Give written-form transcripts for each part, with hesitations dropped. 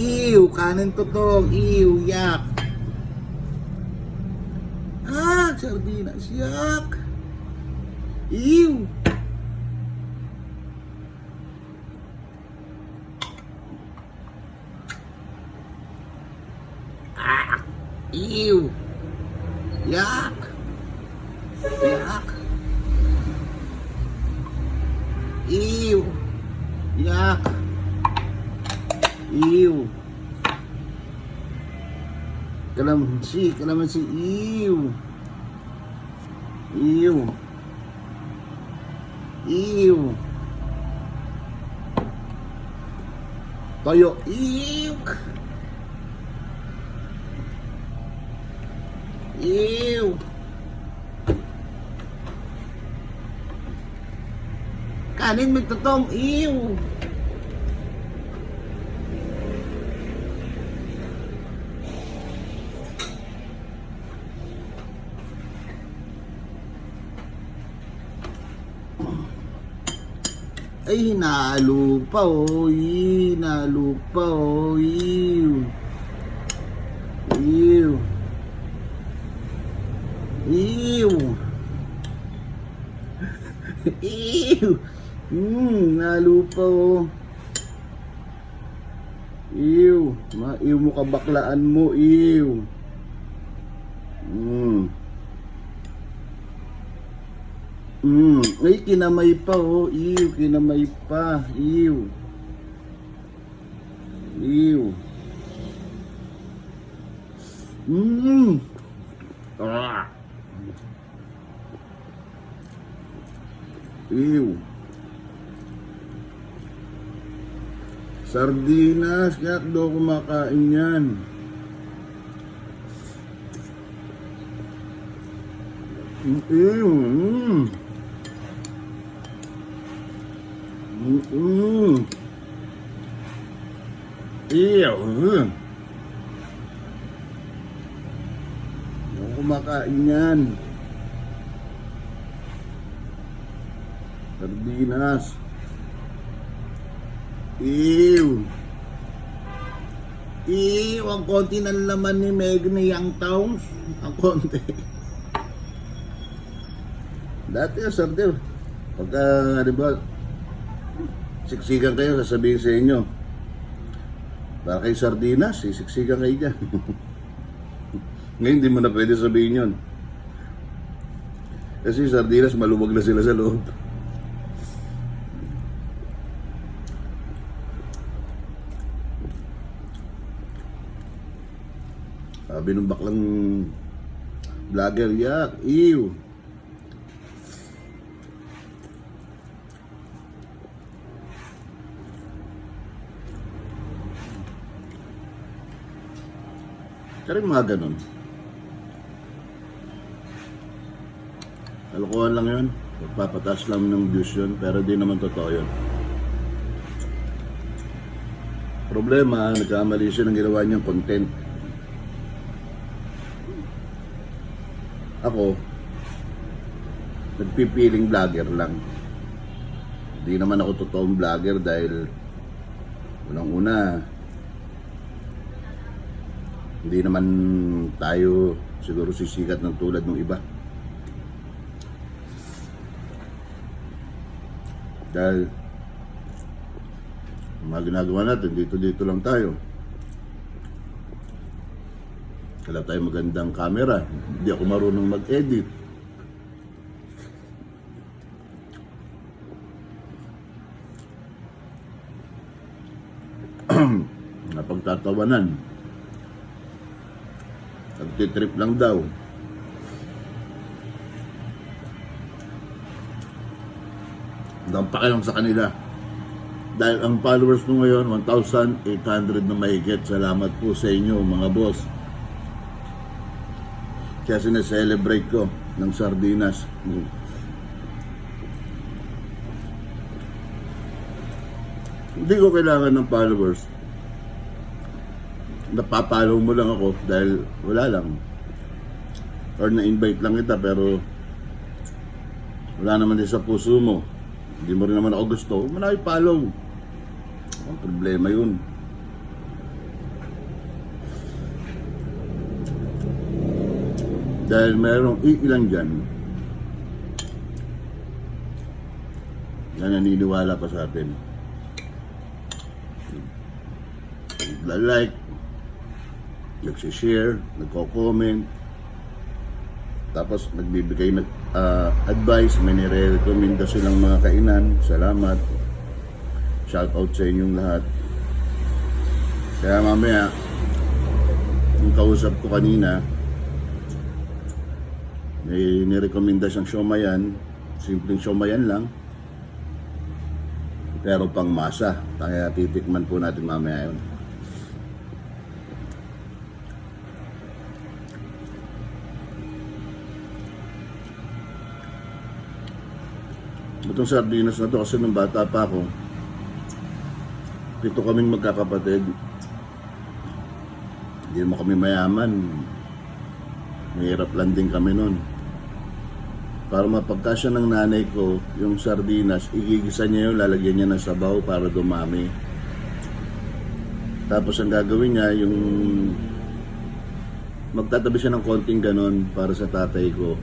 Ew, kanin tutong. Ew, yak. Ah, sardinas, yak. Ew. Ah, ew. Yak. Yak. Ew. Yak. Ew. Kalamansi, kalamansi. Ew. Ew. Ew. Toyo. Ew. Ew. Kanin may tutong. Ew. Ay, hinalo pa, oh. Hinalo pa, oh. Ew. Ew. Ew. Ew. Nalo pa, oh. Ew. Ew mo kabaklaan mo, ew. Ay, kinamay pa, oh. Ew, kinamay pa. Ew. Ew. Ah. Ew. Sardinas, kaya daw kumakain yan. Ew. Ew. Daw kumakain yan. Sardinas. Ew. Ew, ang konti ng laman ni Meg ni Yang Towns. Ang konti. Dati yung sardin. Pagka, di ba, siksikan kayo, sasabihin sa inyo, para kayo sardinas, siksikan kayo dyan. Ngayon, hindi mo na pwede sabihin yun. Kasi sardinas, maluwag na sila sa loob. Sabi nung baklang vlogger, yak, ew. Pero mga ganun. Kalokohan lang yun. Magpapataas lang ng views yun, pero di naman totoo yun. Problema, nagkamali siya ng ginawa niyang content. Ako, nagpipiling vlogger lang. Hindi naman ako totoong vlogger dahil unang-una, hindi naman tayo siguro sisikat ng tulad ng iba. Dahil mga ginagawa natin, dito lang tayo. Wala tayo magandang camera. Hindi ako marunong mag-edit. Napagtatawanan. Nagtitrip lang daw. Dampak lang sa kanila. Dahil ang followers mo ngayon, 1,800 na mahigit. Salamat po sa inyo, mga boss. Kaya sineselebrate ko ng sardinas. Hindi ko kailangan ng followers. Napapalaw mo lang ako dahil wala lang. Or na-invite lang kita pero wala naman din sa puso mo. Hindi mo rin naman ako gusto. Huwag mo na i-follow. Ang problema yun. Dahil merong iilan dyan na naniniwala pa sa atin. Nagla-like, nagsishare, nagko-comment, tapos nagbibigay ng advice, may nire-recommenda silang mga kainan. Salamat. Shout out sa inyong lahat. Kaya mamaya, yung kausap ko kanina, may nirekomenda siyang siomayan, simpleng siomayan lang, pero pang masa. Kaya titikman po natin mamaya yun. Itong sardinas na to, kasi nung bata pa ako, 7 kaming magkakapatid. Hindi naman kami mayaman. Mahirap lang din kami nun. Para mapagkasya ng nanay ko, yung sardinas, igigisa niya yun, lalagyan niya ng sabaw para dumami. Tapos ang gagawin niya, yung magtatabi siya ng konting ganon para sa tatay ko.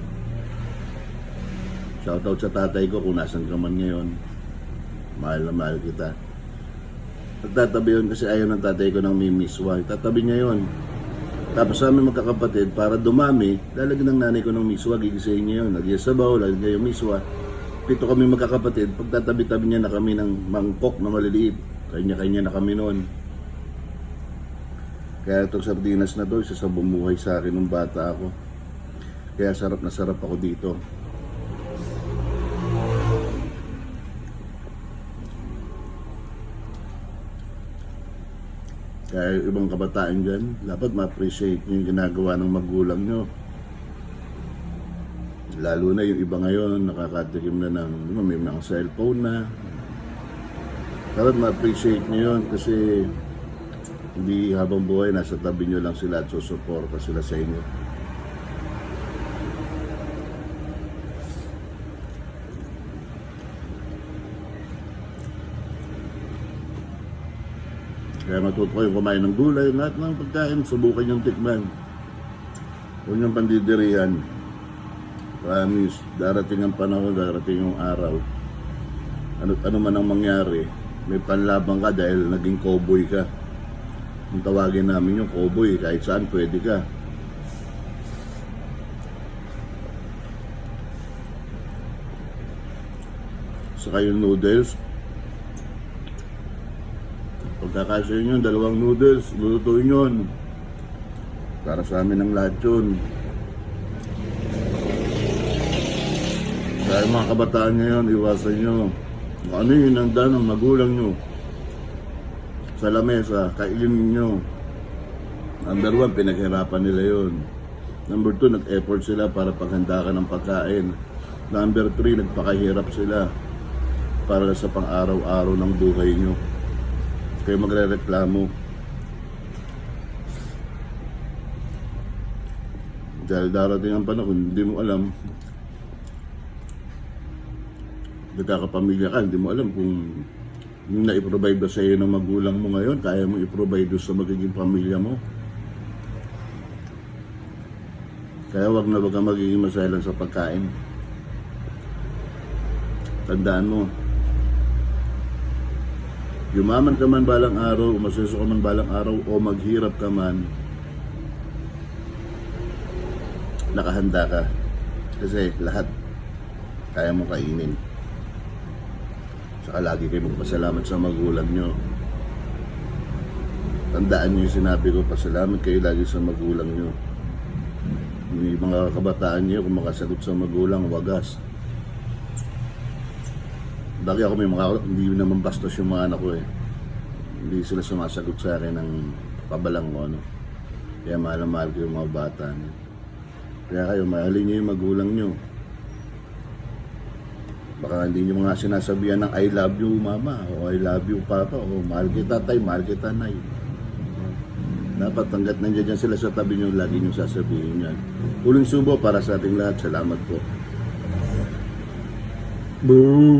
Shoutout sa tatay ko kung nasan ka man ngayon. Mahal na mahal kita. Nagtatabi yun kasi ayaw ng tatay ko ng mimiswa. Tatabi niya yun. Tapos sa amin magkakapatid, para dumami, lalagyan ng nanay ko ng miswa, gigisahin niya yun. Lagyan sabaw, lagyan yung miswa. 7 kami magkakapatid, pagtatabi-tabi niya na kami ng mangkok na maliliit. Kanya-kanya na kami noon. Kaya itong sardinas na to, isa sa bumuhay sa akin nung bata ako. Kaya sarap na sarap ako dito. Kaya ibang kabataan dyan, dapat ma-appreciate nyo yung ginagawa ng magulang nyo. Lalo na yung iba ngayon, nakakatikim na ng may mga cellphone na. Dapat ma-appreciate nyo yun kasi hindi habang buhay, nasa tabi nyo lang sila at susuporta sila sa inyo. Kaya matuto kayong kumain ng gulay, lahat ng pagkain, subukan yung tikman. Huwag niyong pandidirihan. Promise, darating ang panahon, darating yung araw. Ano man ang mangyari, may panlabang ka dahil naging cowboy ka. Kung tawagin namin yung cowboy, kahit saan pwede ka. Saka yung noodles, pagkakasya yun, 2 noodles, lulutuin yun. Para sa amin ang lahat yun. Dahil mga kabataan ngayon, iwasan nyo. Ano yung hinanda ng magulang nyo sa lamesa, kainin nyo. Number 1, pinaghirapan nila yun. Number 2, nag-effort sila para paghanda ka ng pagkain. Number 3, nagpakahirap sila para sa pang-araw-araw ng buhay nyo. Kayo magre-reklamo. Dahil darating ang panahon, hindi mo alam. Nagkakapamilya ka, hindi mo alam kung yung na-provide ba sa iyo ng magulang mo ngayon, kaya mo i-provide sa magiging pamilya mo. Kaya wag na wag kang magiging maselan sa pagkain. Tandaan mo, yumaman ka man balang araw, umasuso ka man balang araw, o maghirap ka man, nakahanda ka. Kasi lahat kaya mo kainin. Saka lagi kayo magpasalamat sa magulang nyo. Tandaan nyo yung sinabi ko, pasalamat kayo lagi sa magulang nyo. Yung mga kabataan nyo, kung makasagot sa magulang, wagas. Lagi ako may mga, hindi naman bastos yung mga anak ko eh. Hindi sila sumasagot sa akin ng pabalang ko ano. Kaya mahal na mahal ko yung mga bata nyo. Kaya kayo, mahalin nyo yung magulang nyo. Baka hindi nyo mga sinasabihan ng I love you mama, o I love you papa, o mahal kita tay, mahal kita nay. Dapat hanggat nandiyan sila sa tabi nyo, lagi nyo sasabihin yan. Huling subo para sa ating lahat. Salamat po. Boom!